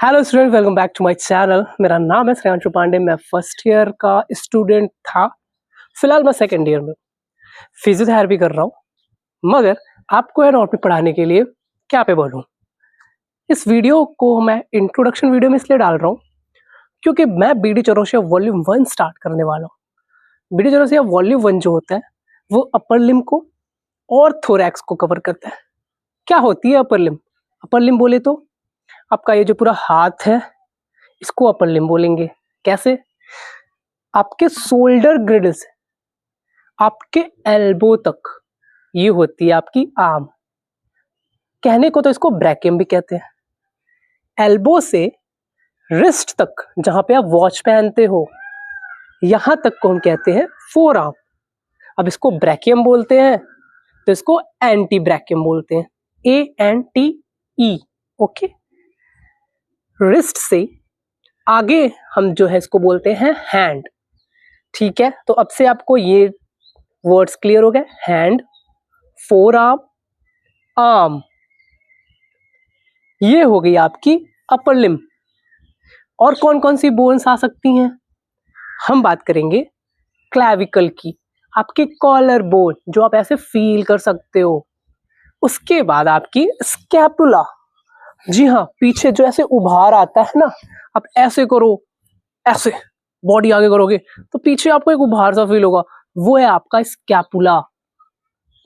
Hello student, welcome back to my channel. मेरा नाम है श्रेयांशु पांडे। मैं फर्स्ट ईयर का स्टूडेंट था। फिलहाल मैं सेकंड ईयर में फिजियोथेरेपी कर रहा हूँ, मगर आपको एनाटॉमी पढ़ाने के लिए क्या पे बोलूँ। इस वीडियो को मैं इंट्रोडक्शन वीडियो में इसलिए डाल रहा हूँ क्योंकि मैं बीडी चौरसिया वॉल्यूम 1 स्टार्ट करने वाला हूँ। बीडी चौरसिया वॉल्यूम 1 जो होता है वो अपर लिम्ब को और थोरैक्स को कवर करता है। क्या होती है अपर लिम्ब? अपर लिम्ब बोले तो आपका ये जो पूरा हाथ है इसको अपर लिम्ब बोलेंगे। कैसे? आपके शोल्डर ग्रिड से आपके एल्बो तक ये होती है आपकी आर्म। कहने को तो इसको ब्रैकियम भी कहते हैं। एल्बो से रिस्ट तक जहां पे आप वॉच पहनते हो यहां तक को हम कहते हैं फोर आर्म। अब इसको ब्रैकियम बोलते हैं तो इसको एंटी ब्रैकियम बोलते हैं। ANTE। ओके। रिस्ट से आगे हम जो है इसको बोलते हैं हैंड। ठीक है, तो अब से आपको ये वर्ड्स क्लियर हो गए। हैंड, फोर आर्म, आर्म, ये हो गई आपकी अपर लिम्ब। और कौन कौन सी बोन्स आ सकती हैं? हम बात करेंगे क्लैविकल की, आपकी कॉलर बोन जो आप ऐसे फील कर सकते हो। उसके बाद आपकी स्कैपुला, जी हाँ, पीछे जो ऐसे उभार आता है ना, आप ऐसे करो, ऐसे बॉडी आगे करोगे तो पीछे आपको एक उभार सा फील होगा, वो है आपका स्कैपुला।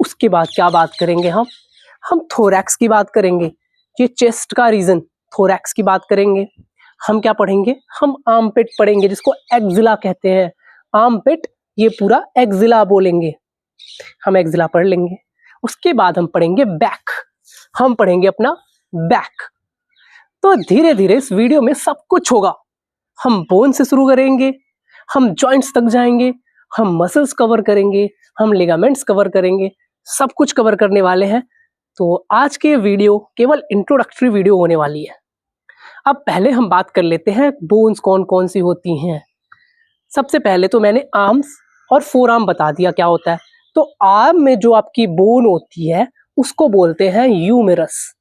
उसके बाद क्या बात करेंगे हम थोरैक्स की बात करेंगे। ये चेस्ट का रीजन, थोरैक्स की बात करेंगे। हम क्या पढ़ेंगे? हम आर्मपिट पढ़ेंगे, जिसको एक्जिला कहते हैं। आर्मपिट, ये पूरा एक्जिला बोलेंगे। हम एक्जिला पढ़ लेंगे। उसके बाद हम पढ़ेंगे बैक। हम पढ़ेंगे अपना बैक। तो धीरे धीरे इस वीडियो में सब कुछ होगा। हम बोन से शुरू करेंगे, हम जॉइंट्स तक जाएंगे, हम मसल्स कवर करेंगे, हम लिगामेंट्स कवर करेंगे, सब कुछ कवर करने वाले हैं। तो आज के वीडियो केवल इंट्रोडक्टरी वीडियो होने वाली है। अब पहले हम बात कर लेते हैं बोन्स कौन कौन सी होती हैं। सबसे पहले तो मैंने आर्म्स और फोर आर्म बता दिया क्या होता है। तो आर्म में जो आपकी बोन होती है उसको बोलते हैं ह्यूमरस।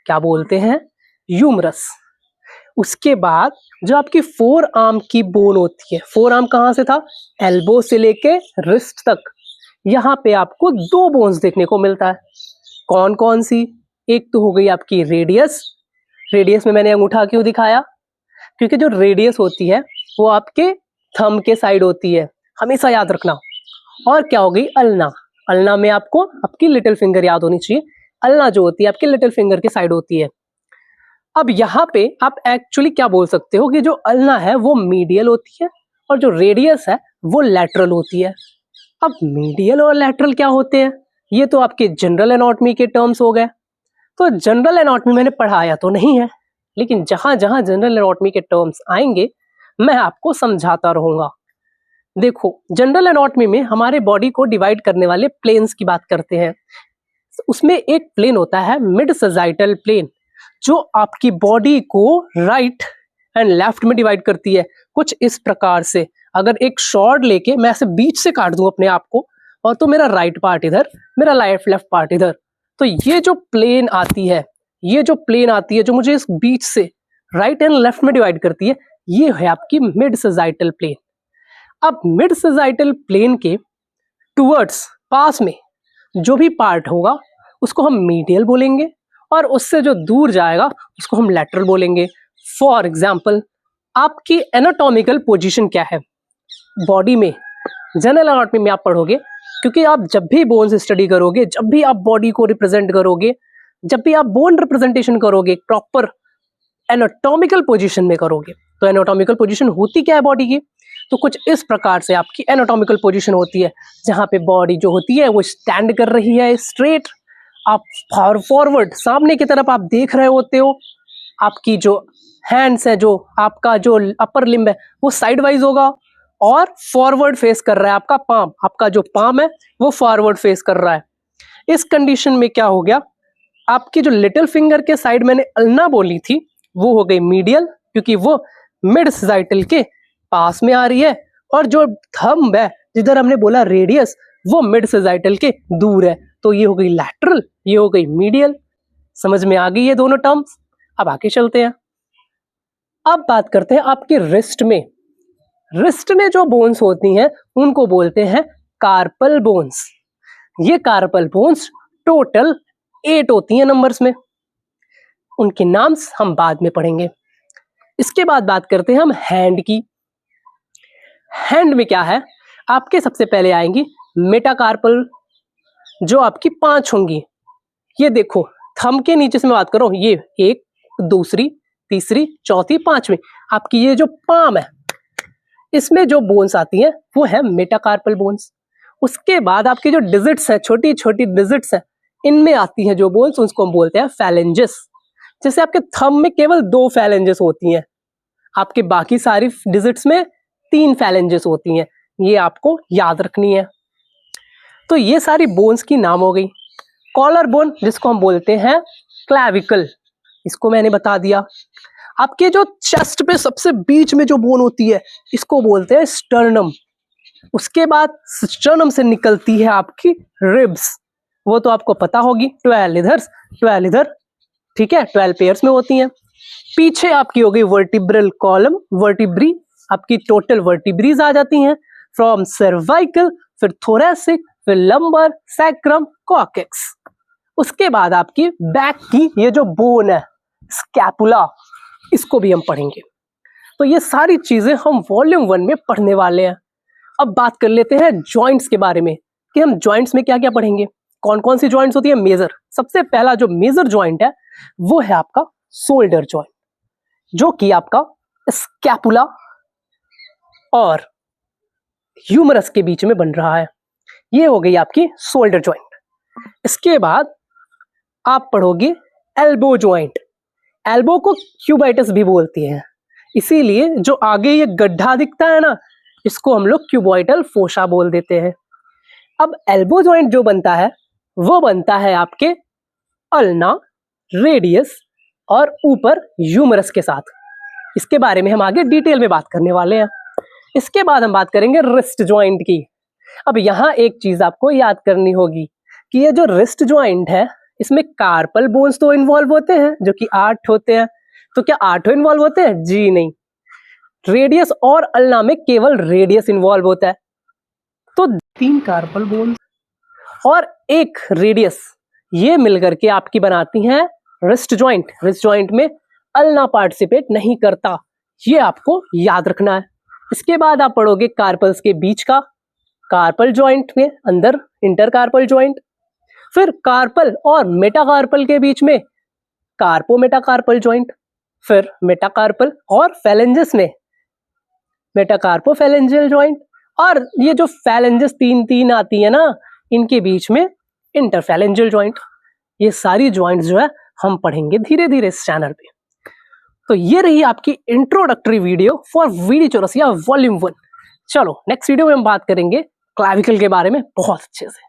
क्या बोलते हैं? ह्यूमरस। उसके बाद जो आपकी फोर आर्म की बोन होती है, फोर आर्म कहां से था? एल्बो से लेके रिस्ट तक। यहां पे आपको दो बोन्स देखने को मिलता है। कौन कौन सी? एक तो हो गई आपकी रेडियस। रेडियस में मैंने अंगूठा क्यों दिखाया? क्योंकि जो रेडियस होती है वो आपके थंब के साइड होती है, हमेशा याद रखना। और क्या हो गई? अल्ना। अल्ना में आपको आपकी लिटिल फिंगर याद होनी चाहिए। अल्ना जो होती है आपकी लिटिल फिंगर के साइड होती है। अब यहाँ पे आप एक्चुअली क्या बोल सकते हो कि जो अल्ना है वो मीडियल होती है और जो रेडियस है वो लैटरल होती है। अब मीडियल और लैटरल क्या होते हैं? ये तो आपके जनरल एनाटॉमी के टर्म्स हो गए। तो जनरल एनाटॉमी मैंने पढ़ाया तो नहीं है, लेकिन जहां जहां जनरल एनाटॉमी के टर्म्स आएंगे मैं आपको समझाता रहूंगा। देखो, जनरल एनाटॉमी में हमारे बॉडी को डिवाइड करने वाले प्लेन्स की बात करते हैं। उसमें एक प्लेन होता है मिड सजाइटल प्लेन, जो आपकी बॉडी को राइट एंड लेफ्ट में डिवाइड करती है। कुछ इस प्रकार से, अगर एक शॉर्ट लेके मैं ऐसे बीच से काट दूं अपने आप को, और तो मेरा राइट पार्ट इधर, मेरा लेफ्ट पार्ट इधर, तो ये जो प्लेन आती है, ये जो प्लेन आती है जो मुझे इस बीच से राइट एंड लेफ्ट में डिवाइड करती है, ये है आपकी मिड सजाइटल प्लेन। अब मिड सजाइटल प्लेन के टुवर्ड्स, पास में जो भी पार्ट होगा उसको हम मीडियल बोलेंगे, और उससे जो दूर जाएगा उसको हम लैटरल बोलेंगे। फॉर एग्जाम्पल, आपकी एनाटॉमिकल पोजीशन क्या है बॉडी में? जनरल एनाटॉमी में आप पढ़ोगे, क्योंकि आप जब भी बोन्स स्टडी करोगे, जब भी आप बॉडी को रिप्रेजेंट करोगे, जब भी आप बोन रिप्रेजेंटेशन करोगे, प्रॉपर एनाटॉमिकल पोजीशन में करोगे। तो एनाटॉमिकल पोजीशन होती क्या है बॉडी की? तो कुछ इस प्रकार से आपकी एनाटॉमिकल पोजीशन होती है, जहां पे बॉडी जो होती है वो स्टैंड कर रही है स्ट्रेट। आप फॉरवर्ड सामने की तरफ आप देख रहे होते हो। आपकी जो हैंड्स है, जो आपका जो अपर लिम्ब है वो साइड वाइज होगा और फॉरवर्ड फेस कर रहा है। आपका पाम, आपका जो पाम है वो फॉरवर्ड फेस कर रहा है। इस कंडीशन में क्या हो गया? आपकी जो लिटिल फिंगर के साइड मैंने अल्ना बोली थी वो हो गई मीडियल, क्योंकि वो मिड सजाइटल के पास में आ रही है, और जो थंब है जिधर हमने बोला रेडियस, वो मिड सजाइटल के दूर है। तो ये हो गई लैटरल, ये हो गई मीडियल। समझ में आ गई ये दोनों टर्म्स? अब आगे चलते हैं। अब बात करते हैं आपके रिस्ट में। रिस्ट में जो बोन्स होती हैं उनको बोलते हैं कार्पल बोन्स। ये कार्पल बोन्स टोटल 8 होती हैं नंबर्स में। उनके नाम्स हम बाद में पढ़ेंगे। इसके बाद बात करते हैं हम हैंड की। हैंड में क्या है, आपके सबसे पहले आएंगी मेटाकार्पल, जो आपकी 5 होंगी। ये देखो, थंब के नीचे से मैं बात कर रहा हूं, ये 1, दूसरी, तीसरी, चौथी, 5वीं, आपकी ये जो पाम है इसमें जो बोन्स आती हैं वो है मेटाकार्पल बोन्स। उसके बाद आपकी जो डिजिट्स है, छोटी छोटी डिजिट्स है, इनमें आती हैं जो बोन्स, उसको हम बोलते हैं फैलेंजेस। जैसे आपके थंब में केवल 2 फैलेंजेस होती हैं, आपके बाकी सारी डिजिट्स में 3 फैलेंजेस होती हैं। ये आपको याद रखनी है। तो ये सारी बोन्स की नाम हो गई। कॉलर बोन, जिसको हम बोलते हैं क्लैविकल, इसको मैंने बता दिया। आपके जो चेस्ट पे सबसे बीच में जो बोन होती है इसको बोलते हैं स्टर्नम। उसके बाद स्टर्नम से निकलती है आपकी रिब्स, वो तो आपको पता होगी, 12 इधर, ठीक है, 12 पेयर्स में होती हैं। पीछे आपकी हो गई वर्टिब्रल कॉलम, वर्टिब्री, आपकी टोटल वर्टिब्रीज आ जाती हैं। फ्रॉम सर्वाइकल, फिर थोरेसिक, फिर लंबर, सैक्रम, कॉकेक्स। उसके बाद आपकी बैक की ये जो बोन है स्कैपुला, इसको भी हम पढ़ेंगे। तो ये सारी चीजें हम वॉल्यूम 1 में पढ़ने वाले हैं। अब बात कर लेते हैं जॉइंट्स के बारे में कि हम जॉइंट्स में क्या क्या पढ़ेंगे, कौन कौन सी जॉइंट्स होती है। मेजर, सबसे पहला जो मेजर जॉइंट है वो है आपका शोल्डर जॉइंट, जो कि आपका स्कैपुला और ह्यूमरस के बीच में बन रहा है। ये हो गई आपकी शोल्डर जॉइंट। इसके बाद आप पढ़ोगे एल्बो जॉइंट। एल्बो को क्यूबाइटस भी बोलते हैं, इसीलिए जो आगे ये गड्ढा दिखता है ना, इसको हम लोग क्यूबॉइटल फोसा बोल देते हैं। अब एल्बो जॉइंट जो बनता है वो बनता है आपके अल्ना, रेडियस और ऊपर ह्यूमरस के साथ। इसके बारे में हम आगे डिटेल में बात करने वाले हैं। इसके बाद हम बात करेंगे रिस्ट जॉइंट की। अब यहाँ एक चीज आपको याद करनी होगी कि ये जो रिस्ट जॉइंट है इसमें कार्पल बोन्स तो इन्वॉल्व होते हैं, जो कि 8 होते हैं। तो क्या 8 इन्वॉल्व होते हैं? जी नहीं, रेडियस और अल्ना में केवल रेडियस इन्वॉल्व होता है। तो 3 कार्पल बोन्स और 1 रेडियस, ये मिलकर के आपकी बनाती हैं रिस्ट जॉइंट। रिस्ट जॉइंट में अल्ना पार्टिसिपेट नहीं करता, ये आपको याद रखना है। इसके बाद आप पढ़ोगे कार्पल्स के बीच का, कार्पल जॉइंट में अंदर इंटरकार्पल जॉइंट, फिर कार्पल और मेटाकार्पल के बीच में कार्पो मेटाकार्पल जॉइंट, फिर मेटाकार्पल और फैलेंजेस में मेटाकार्पो फैलेंजियल जॉइंट, और ये जो फैलेंजेस 3 आती है ना, इनके बीच में इंटरफैलेंजियल जॉइंट। ये सारी जॉइंट्स जो है हम पढ़ेंगे धीरे धीरे इस चैनल पे। तो ये रही आपकी introductory video for video Chaurasia volume 1। चलो नेक्स्ट वीडियो में हम बात करेंगे क्लैविकल के बारे में बहुत अच्छे से।